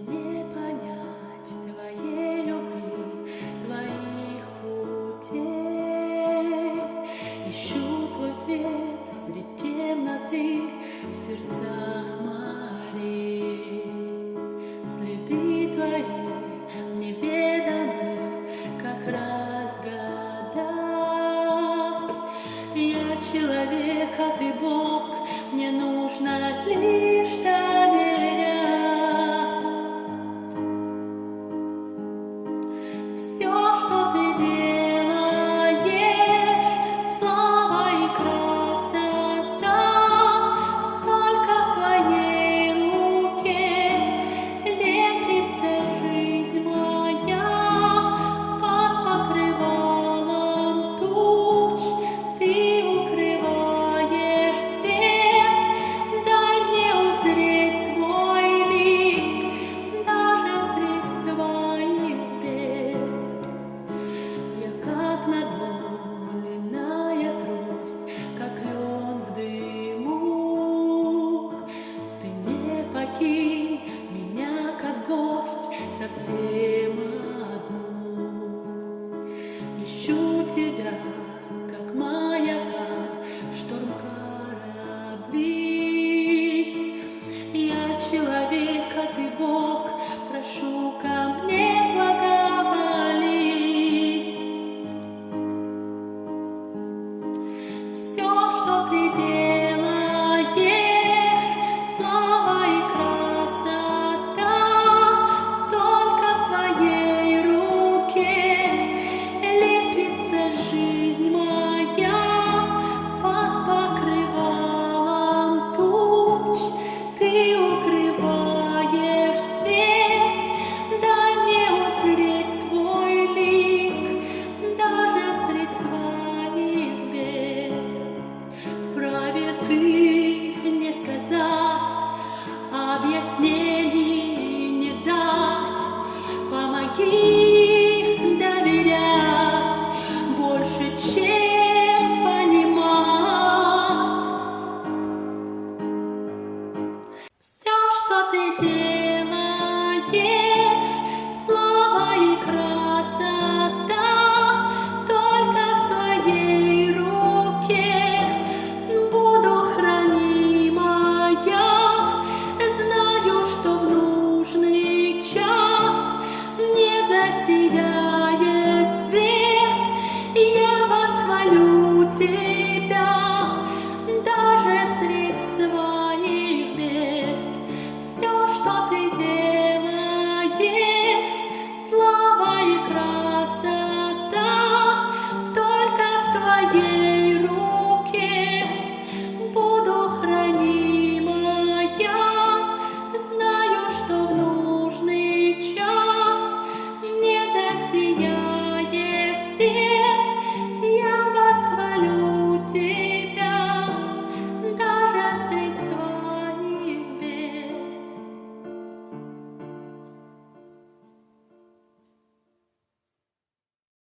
не понять твоей любви, твоих путей. Ищу твой свет средь темноты в сердцах морей. Следы твои неведомы, как разгадать. Я человек, а ты Бог, мне нужно лишь доверять. Все, что ты делаешь, слава и красота, только в твоей руке лепится жизнь моя. Под покрывалом туч ты укрываешь свет. Дай мне узреть твой лик даже средь своих бед. Я как надломленная трость, как лен в дыму. Ты не покинь меня, как гость, совсем одну. Ищу тебя, как маяка в шторм корабли. Я человек, а ты Бог, прошу ко мне благоволи. Все, что ты делаешь, слава и красота, только в твоей руке лепится жизнь моя. Под покрывалом туч ты укрываешь свет. Дай мне узреть твой лик даже средь своих бед. Вправе ты не сказать, объяснений не дать. Помоги доверять больше, чем понимать. Все, что ты делаешь,